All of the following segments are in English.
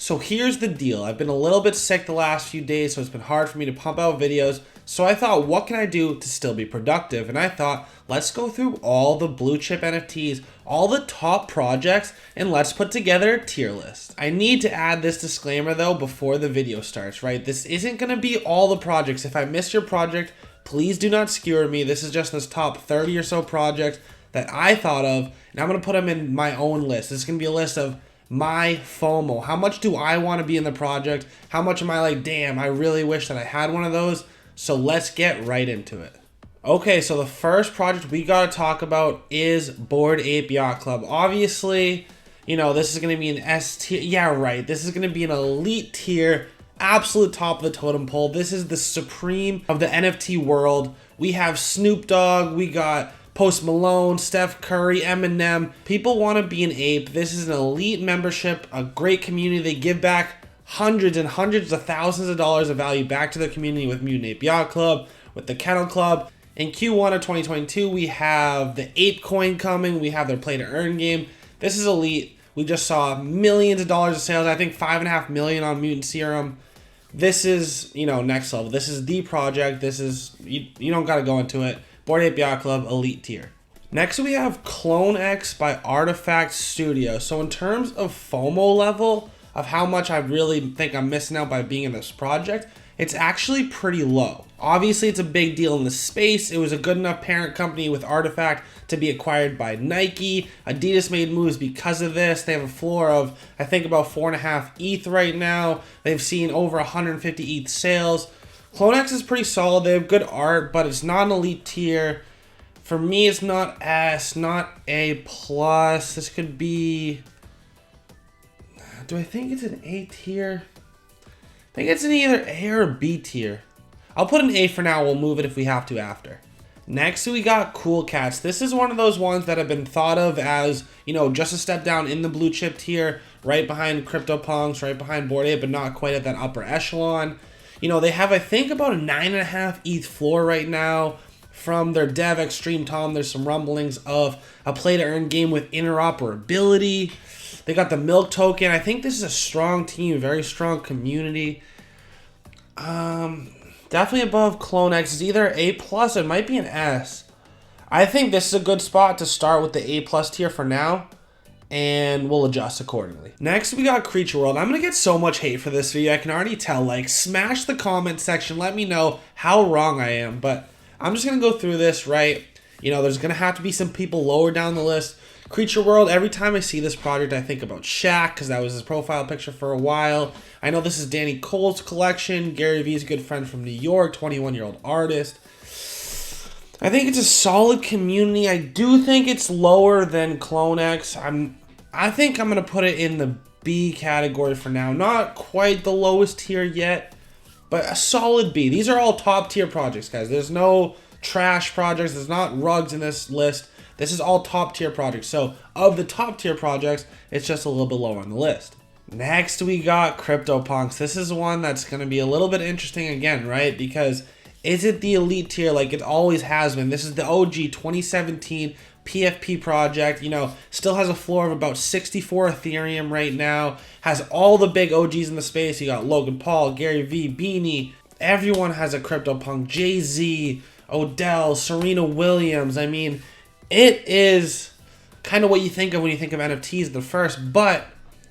So here's the deal. I've been a little bit sick the last few days, so it's been hard for me to pump out videos. So I thought, what can I do to still be productive? And I thought, let's go through all the blue chip NFTs, all the top projects, and let's put together a tier list. I need to add this disclaimer though before the video starts, right? This isn't gonna be all the projects. If I missed your project, please do not skewer me. This is just this top 30 or so projects that I thought of, and I'm gonna put them in my own list. This is gonna be a list of my FOMO. How much do I want to be in the project? How much am I like, damn, I really wish that I had one of those? So let's get right into it. Okay, so the first project we gotta talk about is Bored Ape Yacht Club. Obviously, you know, this is gonna be an S tier. Yeah, right. This is gonna be an elite tier, absolute top of the totem pole. This is the supreme of the NFT world. We have Snoop Dogg, we got Post Malone, Steph Curry, Eminem. People want to be an ape. This is an elite membership, a great community. They give back hundreds and hundreds of thousands of dollars of value back to the community with Mutant Ape Yacht Club, with the Kennel Club. In Q1 of 2022, we have the ApeCoin coming. We have their play to earn game. This is elite. We just saw millions of dollars of sales. I think 5.5 million on Mutant Serum. This is, you know, next level. This is the project. This is, you don't got to go into it. Bored Ape Yacht Club, elite tier. Next we have Clone X by Artifact Studio. So in terms of FOMO level, of how much I really think I'm missing out by being in this project, it's actually pretty low. Obviously it's a big deal in the space. It was a good enough parent company with Artifact to be acquired by Nike. Adidas made moves because of this. They have a floor of, I think, about 4.5 ETH right now. They've seen over 150 ETH sales. Clone X is pretty solid. They have good art, but it's not an elite tier. For me, it's not S, not A+. This could be... Do I think it's an A tier? I think it's an either A or B tier. I'll put an A for now. We'll move it if we have to after. Next, we got Cool Cats. This is one of those ones that have been thought of as, you know, just a step down in the blue chip tier, right behind CryptoPunks, right behind Bored Ape, but not quite at that upper echelon. You know, they have, I think, about a 9.5 ETH floor right now from their dev, Extreme Tom. There's some rumblings of a play-to-earn game with interoperability. They got the Milk token. I think this is a strong team, very strong community. Definitely above Clone X. It's either A+, or it might be an S. I think this is a good spot to start with the A+ tier for now, and we'll adjust accordingly. Next, we got Creature World. I'm gonna get so much hate for this video. I can already tell. Like, smash the comment section. Let me know how wrong I am. But I'm just gonna go through this, right? You know, there's gonna have to be some people lower down the list. Creature World, every time I see this project, I think about Shaq, because that was his profile picture for a while. I know this is Danny Cole's collection. Gary Vee's a good friend from New York, 21-year-old artist. I think it's a solid community. I do think it's lower than Clone X. I think I'm going to put it in the B category for now. Not quite the lowest tier yet, but a solid B. These are all top tier projects, guys. There's no trash projects. There's not rugs in this list. This is all top tier projects. So of the top tier projects, it's just a little bit lower on the list. Next, we got CryptoPunks. This is one that's going to be a little bit interesting again, right? Because is it the elite tier like it always has been? This is the OG 2017 PFP project. You know, still has a floor of about 64 Ethereum right now. Has all the big OGs in the space. You got Logan Paul, Gary Vee, Beanie. Everyone has a CryptoPunk. Jay-Z, Odell, Serena Williams. I mean, it is kind of what you think of when you think of NFTs at the first, but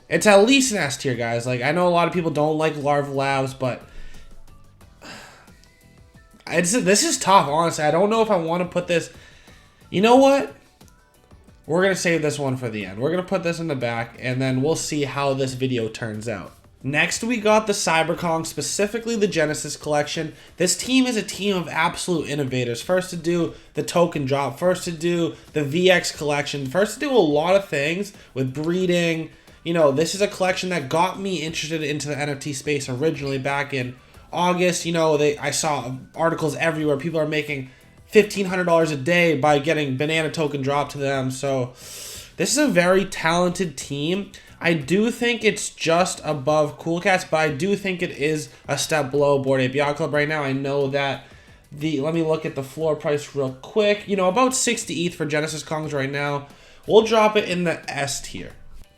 it's at least an S tier, guys. Like, I know a lot of people don't like Larva Labs, but this is tough, honestly. I don't know if I want to put this. You know what? We're going to save this one for the end. We're going to put this in the back, and then we'll see how this video turns out. Next, we got the CyberKong, specifically the Genesis collection. This team is a team of absolute innovators. First to do the token drop, first to do the VX collection, first to do a lot of things with breeding. You know, this is a collection that got me interested into the NFT space originally back in August. You know, I saw articles everywhere. People are making $1,500 a day by getting banana token dropped to them. So this is a very talented team. I do think it's just above Cool Cats, but I do think it is a step below Bored Ape Yacht Club right now. I know that let me look at the floor price real quick. You know, about 60 ETH for Genesis Kongs right now. We'll drop it in the S tier.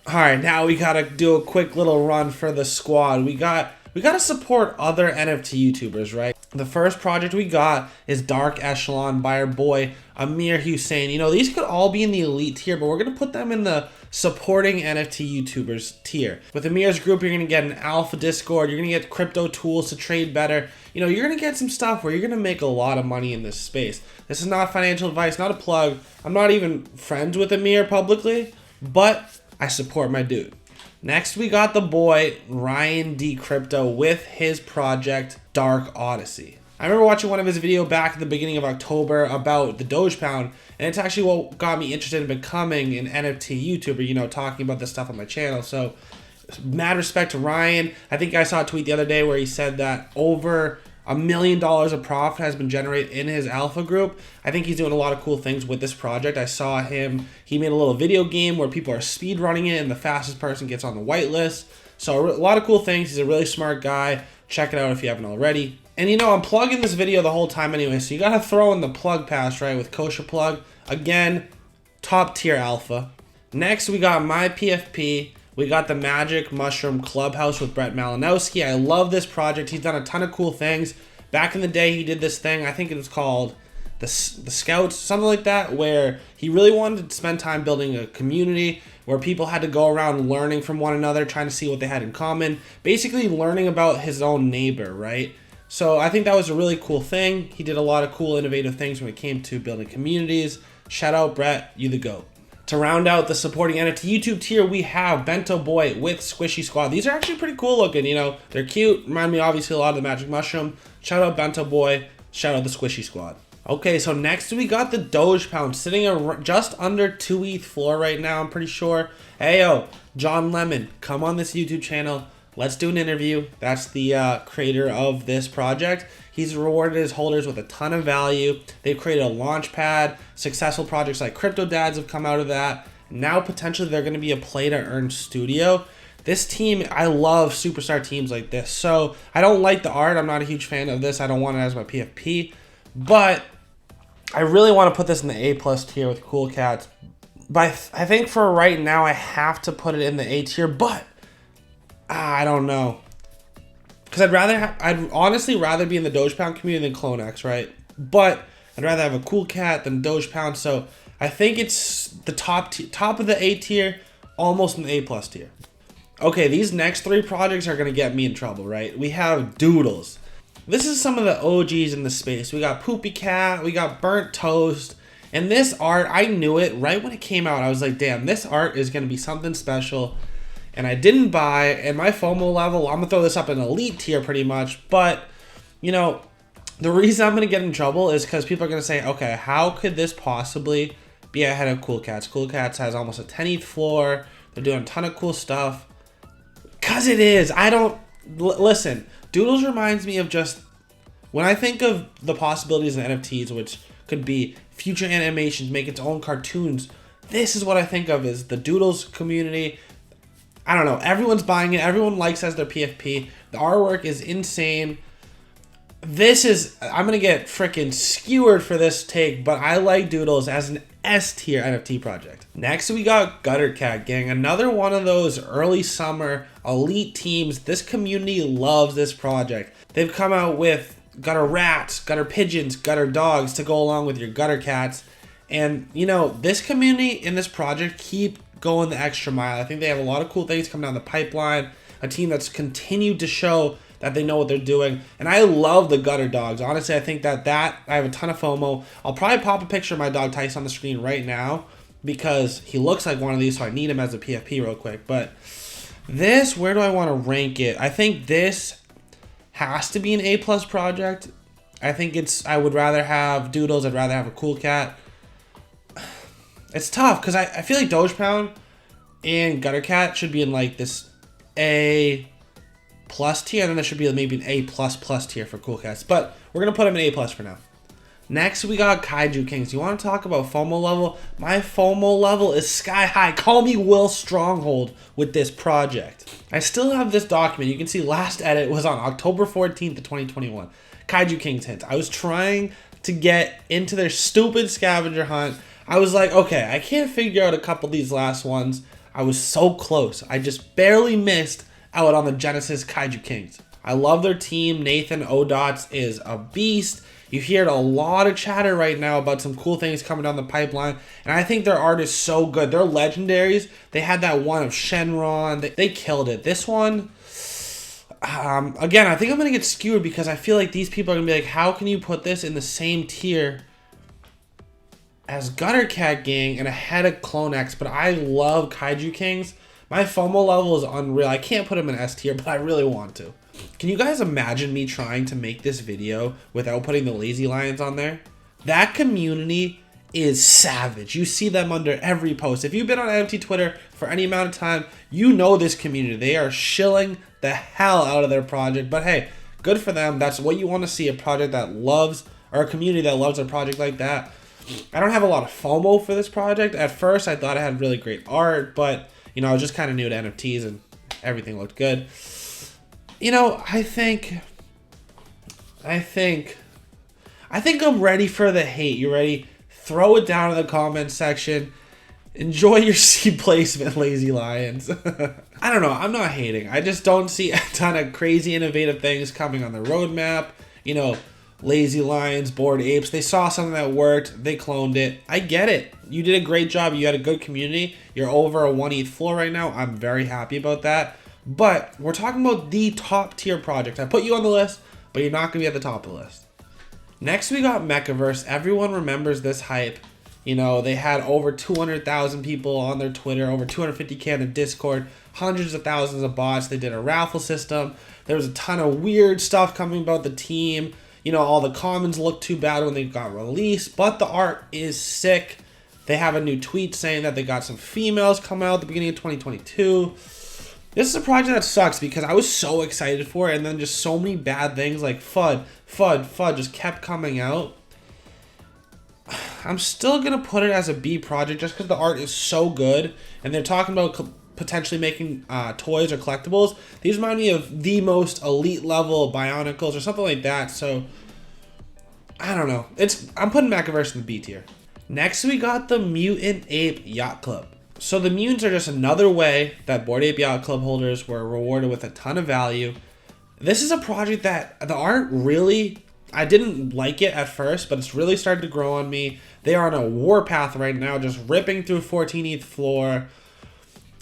All right, now we gotta do a quick little run for the squad. We gotta support other NFT YouTubers, right? The first project we got is Dark Echelon by our boy Amir Hussein. You know, these could all be in the elite tier, but we're gonna put them in the supporting NFT YouTubers tier. With Amir's group, you're gonna get an alpha Discord, you're gonna get crypto tools to trade better. You know, you're gonna get some stuff where you're gonna make a lot of money in this space. This is not financial advice, not a plug. I'm not even friends with Amir publicly, but I support my dude. Next, we got the boy Ryan D Crypto with his project Dark Odyssey. I remember watching one of his videos back at the beginning of October about the Doge pound, and it's actually what got me interested in becoming an NFT YouTuber, you know, talking about this stuff on my channel. So, mad respect to Ryan. I think I saw a tweet the other day where he said that over $1 million of profit has been generated in his alpha group. I think he's doing a lot of cool things with this project. I saw he made a little video game where people are speed running it and the fastest person gets on the whitelist. So a lot of cool things. He's a really smart guy. Check it out if you haven't already. And you know, I'm plugging this video the whole time anyway, so you gotta throw in the plug pass, right, with Kosher Plug. Again, top tier alpha. Next, we got my PFP. We got the Magic Mushroom Clubhouse with Brett Malinowski. I love this project. He's done a ton of cool things. Back in the day, he did this thing, I think it was called the Scouts, something like that, where he really wanted to spend time building a community where people had to go around learning from one another, trying to see what they had in common, basically learning about his own neighbor, right? So I think that was a really cool thing. He did a lot of cool, innovative things when it came to building communities. Shout out, Brett, you the GOAT. To round out the supporting NFT YouTube tier, we have Bento Boy with Squishy Squad. These are actually pretty cool looking, you know. They're cute. Remind me obviously a lot of the Magic Mushroom. Shout out Bento Boy. Shout out the Squishy Squad. Okay, so next we got the Doge pound sitting just under 2 ETH floor right now, I'm pretty sure. Hey, yo, John Lemon, come on this YouTube channel. Let's do an interview. That's the creator of this project. He's rewarded his holders with a ton of value. They've created a launch pad. Successful projects like Crypto Dads have come out of that. Now potentially they're going to be a play to earn studio. This team, I love superstar teams like this. So I don't like the art. I'm not a huge fan of this. I don't want it as my PFP. But I really want to put this in the A+ tier with Cool Cats. But I think for right now I have to put it in the A tier. But I don't know. Because I'd honestly rather be in the Doge Pound community than CloneX, right? But I'd rather have a Cool Cat than Doge Pound. So I think it's the top of the A tier, almost in the A+ tier. Okay, these next three projects are going to get me in trouble, right? We have Doodles. This is some of the OGs in the space. We got Poopy Cat, we got Burnt Toast. And this art, I knew it right when it came out. I was like, damn, this art is going to be something special. And I didn't buy, and my FOMO level, I'm gonna throw this up in elite tier pretty much, but you know, the reason I'm gonna get in trouble is because people are gonna say, okay, how could this possibly be ahead of Cool Cats? Cool Cats has almost a 10 ETH floor, they're doing a ton of cool stuff. Cause it is, listen, Doodles reminds me of just, when I think of the possibilities in NFTs, which could be future animations, make its own cartoons, this is what I think of as the Doodles community. I don't know. Everyone's buying it. Everyone likes it as their PFP. The artwork is insane. I'm going to get freaking skewered for this take, but I like Doodles as an S tier NFT project. Next, we got Gutter Cat Gang. Another one of those early summer elite teams. This community loves this project. They've come out with gutter rats, gutter pigeons, gutter dogs to go along with your gutter cats. And, you know, this community in this project keep going the extra mile. I think they have a lot of cool things coming down the pipeline. A team that's continued to show that they know what they're doing. And I love the gutter dogs. Honestly, I think that I have a ton of FOMO. I'll probably pop a picture of my dog Tyson on the screen right now because he looks like one of these, so I need him as a PFP real quick. But this, where do I want to rank it? I think this has to be an A+ project. I think I would rather have Doodles. I'd rather have a Cool Cat. It's tough because I feel like Doge Pound and Gutter Cat should be in like this A+ tier, and then there should be maybe an A++ tier for Cool Cats. But we're going to put them in A+ for now. Next, we got Kaiju Kings. You want to talk about FOMO level? My FOMO level is sky high. Call me Will Stronghold with this project. I still have this document. You can see last edit was on October 14th of 2021. Kaiju Kings hints. I was trying to get into their stupid scavenger hunt. I was like, okay, I can't figure out a couple of these last ones. I was so close. I just barely missed out on the Genesis Kaiju Kings. I love their team. Nathan Odots is a beast. You hear a lot of chatter right now about some cool things coming down the pipeline, and I think their art is so good. They're legendaries. They had that one of Shenron. They killed it. This one, again, I think I'm going to get skewered because I feel like these people are going to be like, how can you put this in the same tier as Gutter Cat Gang and ahead of Clone X? But I love Kaiju Kings. My FOMO level is unreal. I can't put them in S tier, but I really want to. Can you guys imagine me trying to make this video without putting the Lazy Lions on there? That community is savage. You see them under every post. If you've been on NFT Twitter for any amount of time, you know this community. They are shilling the hell out of their project. But hey, good for them. That's what you want to see, a project that loves, or a community that loves a project like that. I don't have a lot of FOMO for this project. At first, I thought it had really great art, but you know, I was just kind of new to NFTs and everything looked good. You know, I think I'm ready for the hate. You ready? Throw it down in the comment section. Enjoy your seed placement, Lazy Lions. I don't know. I'm not hating. I just don't see a ton of crazy innovative things coming on the roadmap. You know, Lazy Lions, Bored Apes. They saw something that worked. They cloned it. I get it. You did a great job. You had a good community. You're over a 1 ETH floor right now. I'm very happy about that. But we're talking about the top tier project. I put you on the list, but you're not going to be at the top of the list. Next, we got Meccaverse. Everyone remembers this hype. You know, they had over 200,000 people on their Twitter, over 250K on their Discord, hundreds of thousands of bots. They did a raffle system. There was a ton of weird stuff coming about the team. You know, all the commons looked too bad when they got released, but the art is sick. They have a new tweet saying that they got some females coming out at the beginning of 2022. This is a project that sucks because I was so excited for it, and then just so many bad things like FUD just kept coming out. I'm still going to put it as a B project just because the art is so good, and they're talking about potentially making toys or collectibles. These remind me of the most elite level Bionicles or something like that, so I don't know. I'm putting Meccaverse in the B tier. Next, we got the Mutant Ape Yacht Club. So the Mutants are just another way that Bored Ape Yacht Club holders were rewarded with a ton of value. This is a project that the art really, I didn't like it at first, but it's really started to grow on me. They are on a warpath right now, just ripping through 14 ETH floor.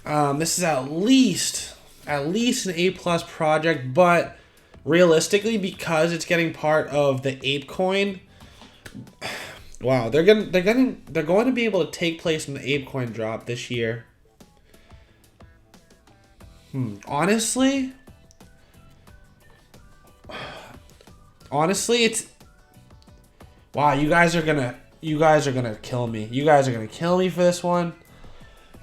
This is at least an A+ project, but realistically, because it's getting part of the ApeCoin, wow, they're going to be able to take place in the ApeCoin drop this year. Honestly, it's, wow, you guys are gonna kill me. You guys are gonna kill me for this one.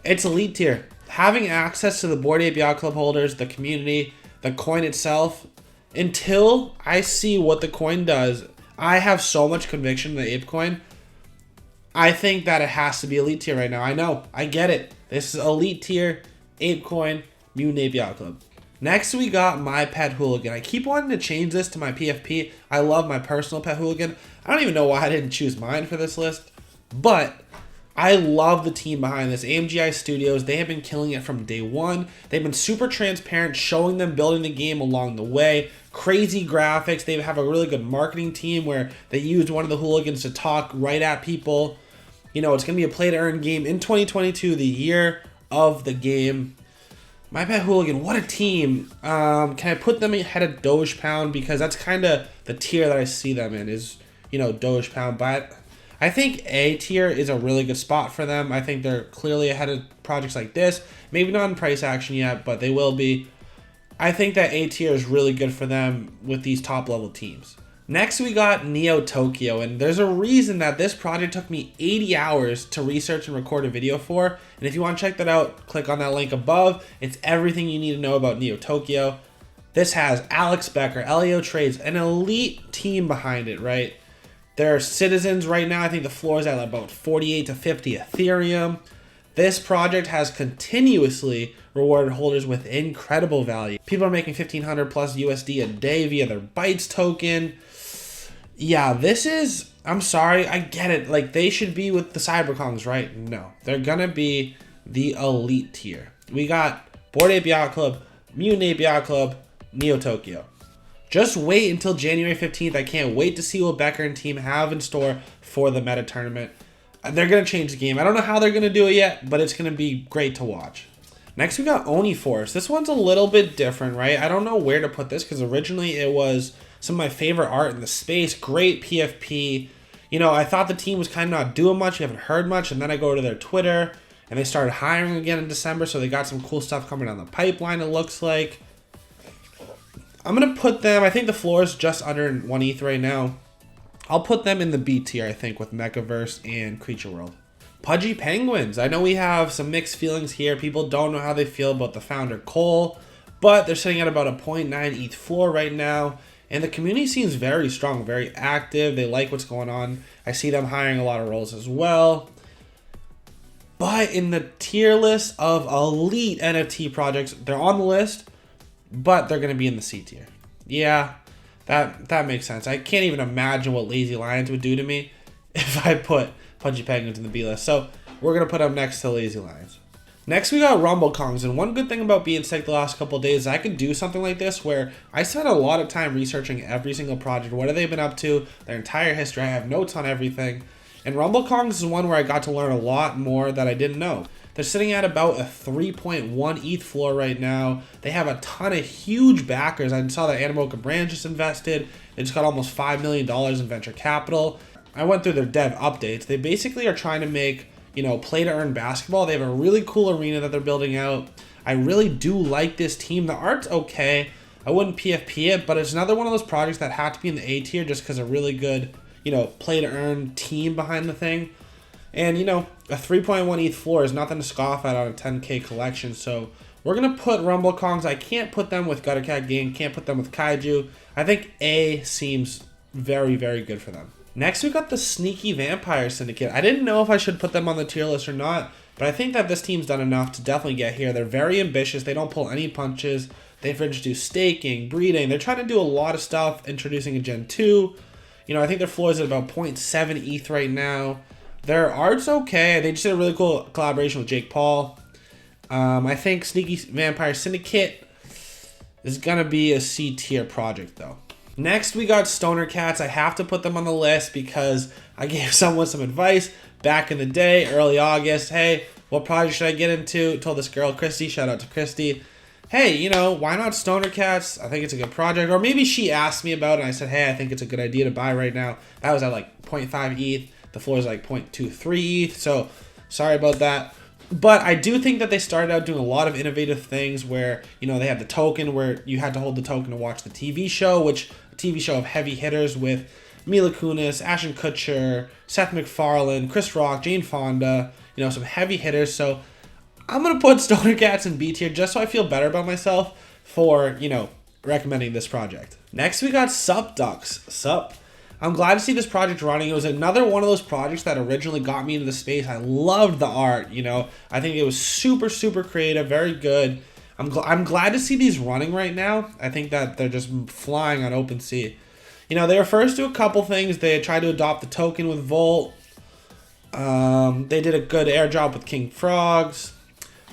It's elite tier. Having access to the Bored Ape Yacht Club holders, the community, the coin itself, until I see what the coin does, I have so much conviction in the ApeCoin. I think that it has to be elite tier right now. I know. I get it. This is elite tier, ApeCoin, Mutant Ape Yacht Club. Next, we got my pet Hooligan. I keep wanting to change this to my PFP. I love my personal pet Hooligan. I don't even know why I didn't choose mine for this list, but I love the team behind this. AMGI Studios, they have been killing it from day one. They've been super transparent, showing them building the game along the way. Crazy graphics. They have a really good marketing team where they used one of the Hooligans to talk right at people. You know, it's going to be a play-to-earn game in 2022, the year of the game. My pet Hooligan, what a team. Can I put them ahead of Doge Pound? Because that's kind of the tier that I see them in is, you know, Doge Pound. But I think A tier is a really good spot for them. I think they're clearly ahead of projects like this. Maybe not in price action yet, but they will be. I think that A tier is really good for them with these top level teams. Next, we got Neo Tokyo, and there's a reason that this project took me 80 hours to research and record a video for. And if you want to check that out, click on that link above. It's everything you need to know about Neo Tokyo. This has Alex Becker, Leo Trades, an elite team behind it, right? There are citizens right now. I think the floor is at about 48 to 50 Ethereum. This project has continuously rewarded holders with incredible value. People are making 1,500 plus USD a day via their Bytes token. Yeah, this is, I'm sorry, I get it. Like, they should be with the Cyberkongs, right? No, they're gonna be the elite tier. We got Bored Ape Yacht Club, Mutant Ape Yacht Club, Neo Tokyo. Just wait until January 15th. I can't wait to see what Becker and team have in store for the meta tournament. They're going to change the game. I don't know how they're going to do it yet, but it's going to be great to watch. Next, we got Oni Force. This one's a little bit different, right? I don't know where to put this because originally it was some of my favorite art in the space. Great PFP. You know, I thought the team was kind of not doing much. We haven't heard much. And then I go to their Twitter and they started hiring again in December. So they got some cool stuff coming down the pipeline, it looks like. I'm going to put them, I think the floor is just under 1 ETH right now. I'll put them in the B tier, I think, with Meccaverse and Creature World. Pudgy Penguins. I know we have some mixed feelings here. People don't know how they feel about the founder, Cole, but they're sitting at about a 0.9 ETH floor right now. And the community seems very strong, very active. They like what's going on. I see them hiring a lot of roles as well. But in the tier list of elite NFT projects, they're on the list, but they're going to be in the C tier. Yeah, that makes sense. I can't even imagine what Lazy Lions would do to me if I put Pudgy Penguins in the B list. So we're going to put them next to Lazy Lions. Next, we got Rumble Kongs. And one good thing about being sick the last couple of days is I could do something like this where I spent a lot of time researching every single project. What have they been up to? Their entire history. I have notes on everything. And Rumble Kongs is one where I got to learn a lot more that I didn't know. They're sitting at about a 3.1 ETH floor right now. They have a ton of huge backers. I saw that Animoca Brand just invested. They just got almost $5 million in venture capital. I went through their dev updates. They basically are trying to make, you know, play to earn basketball. They have a really cool arena that they're building out. I really do like this team. The art's okay. I wouldn't PFP it, but it's another one of those projects that had to be in the A tier just because a really good, you know, play to earn team behind the thing. And, you know, a 3.1 ETH floor is nothing to scoff at on a 10K collection. So we're going to put Rumble Kongs. I can't put them with Gutter Cat Gang. Can't put them with Kaiju. I think A seems very, very good for them. Next, we got the Sneaky Vampire Syndicate. I didn't know if I should put them on the tier list or not, but I think that this team's done enough to definitely get here. They're very ambitious. They don't pull any punches. They've introduced staking, breeding. They're trying to do a lot of stuff, introducing a Gen 2. You know, I think their floor is at about 0.7 ETH right now. Their art's okay. They just did a really cool collaboration with Jake Paul. I think Sneaky Vampire Syndicate is going to be a C tier project, though. Next, we got Stoner Cats. I have to put them on the list because I gave someone some advice back in the day, early August. Hey, what project should I get into? Told this girl, Christy, shout out to Christy. Hey, you know, why not Stoner Cats? I think it's a good project. Or maybe she asked me about it and I said, hey, I think it's a good idea to buy right now. That was at like 0.5 ETH. The floor is like 0.23 ETH. So sorry about that. But I do think that they started out doing a lot of innovative things where, you know, they had the token where you had to hold the token to watch the TV show, which a TV show of heavy hitters with Mila Kunis, Ashton Kutcher, Seth MacFarlane, Chris Rock, Jane Fonda, you know, some heavy hitters. So I'm going to put Stoner Cats in B tier just so I feel better about myself for, you know, recommending this project. Next, we got SupDucks. I'm glad to see this project running. It was another one of those projects that originally got me into the space. I loved the art, you know. I think it was super, super creative, very good. I'm glad to see these running right now. I think that they're just flying on OpenSea. You know, they were first to a couple things. They tried to adopt the token with Volt. They did a good airdrop with King Frogs.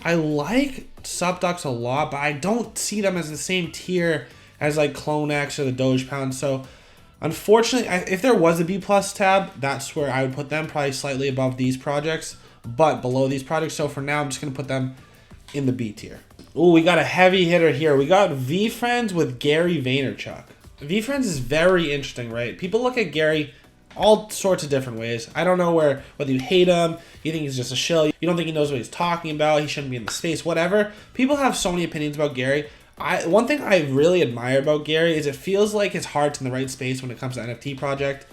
I like SupDucks a lot, but I don't see them as the same tier as like CloneX or the Doge Pound. So unfortunately, if there was a B+ tab, that's where I would put them, probably slightly above these projects, but below these projects. So for now, I'm just going to put them in the B tier. Ooh, we got a heavy hitter here. We got VeeFriends with Gary Vaynerchuk. VeeFriends is very interesting, right? People look at Gary all sorts of different ways. I don't know whether you hate him, you think he's just a shill, you don't think he knows what he's talking about, he shouldn't be in the space, whatever. People have so many opinions about Gary. One thing I really admire about Gary is it feels like his heart's in the right space when it comes to NFT project.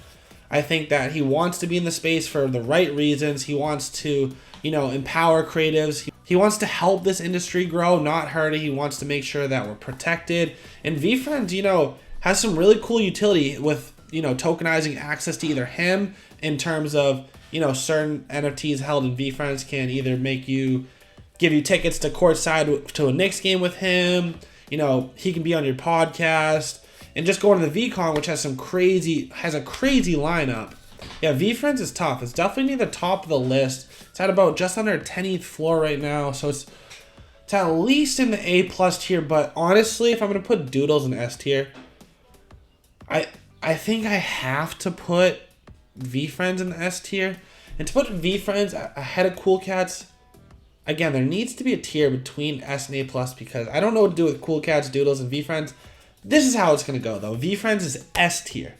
I think that he wants to be in the space for the right reasons. He wants to, you know, empower creatives. He wants to help this industry grow, not hurt it. He wants to make sure that we're protected. And VeeFriends, you know, has some really cool utility with, you know, tokenizing access to either him in terms of, you know, certain NFTs held in VeeFriends can either give you tickets to courtside to a Knicks game with him. You know, he can be on your podcast and just go into the VCon, which has a crazy lineup. Yeah, VeeFriends is tough. It's definitely near the top of the list. It's at about just under a 10 ETH floor right now, so it's at least in the A plus tier. But honestly, if I'm gonna put Doodles in S tier, I think I have to put VeeFriends in the S tier. And to put VeeFriends ahead of Cool Cats, again, there needs to be a tier between S and A plus, because I don't know what to do with Cool Cats, Doodles, and VeeFriends. This is how it's gonna go though. VeeFriends is S tier.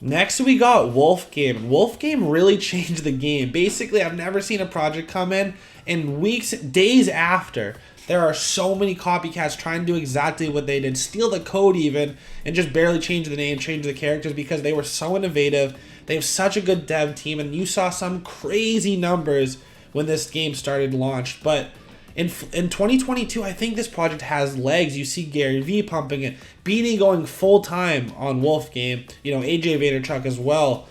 Next we got Wolf Game. Wolf Game really changed the game. Basically, I've never seen a project come in weeks, days after. There are so many copycats trying to do exactly what they did, steal the code even, and just barely change the name, change the characters, because they were so innovative. They have such a good dev team, and you saw some crazy numbers when this game started launched. But in 2022, I think this project has legs. You see Gary V pumping it, Beanie going full time on Wolf Game, you know, AJ Vaynerchuk as well.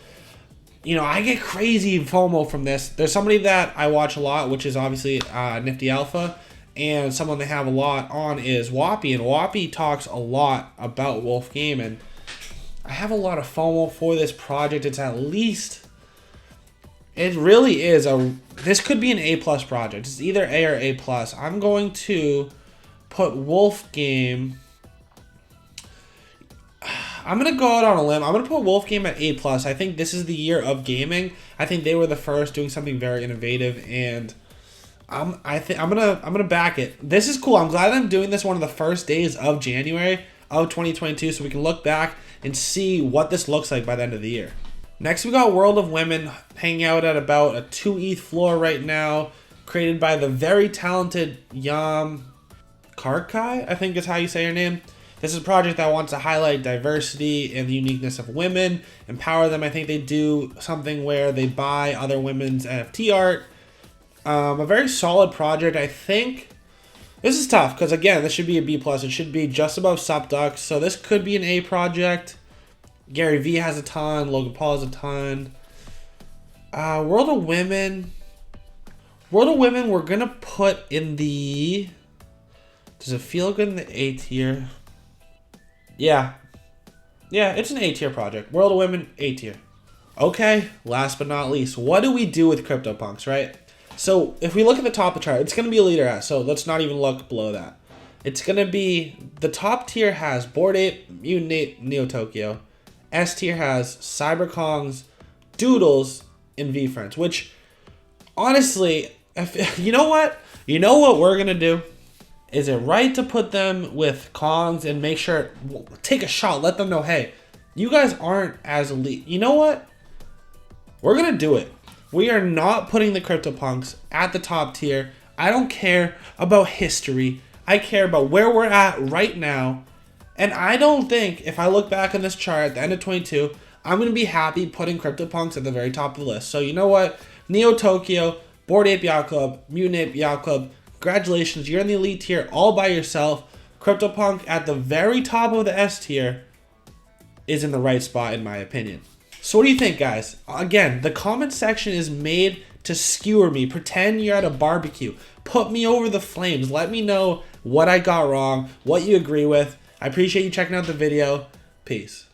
You know, I get crazy FOMO from this. There's somebody that I watch a lot, which is obviously Nifty Alpha, and someone they have a lot on is Whoppy, and Whoppy talks a lot about Wolf Game, and I have a lot of FOMO for this project. It's at least, it really is this could be an A plus project. It's either A or A plus. I'm going to put Wolf Game, I'm going to go out on a limb. I'm going to put Wolf Game at A plus. I think this is the year of gaming. I think they were the first doing something very innovative, and I'm gonna back it. This is cool. I'm glad I'm doing this one of the first days of January of 2022, so we can look back and see what this looks like by the end of the year. Next, we got World of Women hanging out at about a 2 ETH floor right now, created by the very talented Yam Karkai, I think is how you say her name. This is a project that wants to highlight diversity and the uniqueness of women, empower them. I think they do something where they buy other women's NFT art. A very solid project. I think this is tough because, again, this should be a B plus. It should be just above SupDucks, so this could be an A project. Gary V has a ton. Logan Paul has a ton. World of Women, we're gonna put in the. Does it feel good in the A tier? Yeah, it's an A tier project. World of Women, A tier. Okay, last but not least, what do we do with CryptoPunks, right? So if we look at the top of the chart, it's going to be a leader S, so let's not even look below that. It's going to be, the top tier has Bored Ape, Mutant Ape, Neo Tokyo. S tier has CyberKongs, Doodles, and VeeFriends, which, honestly, you know what? You know what we're going to do? Is it right to put them with Kongs and make sure, take a shot, let them know, hey, you guys aren't as elite. You know what? We're going to do it. We are not putting the CryptoPunks at the top tier. I don't care about history. I care about where we're at right now. And I don't think, if I look back on this chart at the end of 22, I'm going to be happy putting CryptoPunks at the very top of the list. So you know what? Neo Tokyo, Bored Ape Yacht Club, Mutant Ape Yacht Club, congratulations, you're in the elite tier all by yourself. CryptoPunk at the very top of the S tier is in the right spot, in my opinion. So what do you think, guys? Again, the comment section is made to skewer me. Pretend you're at a barbecue. Put me over the flames. Let me know what I got wrong, what you agree with. I appreciate you checking out the video. Peace.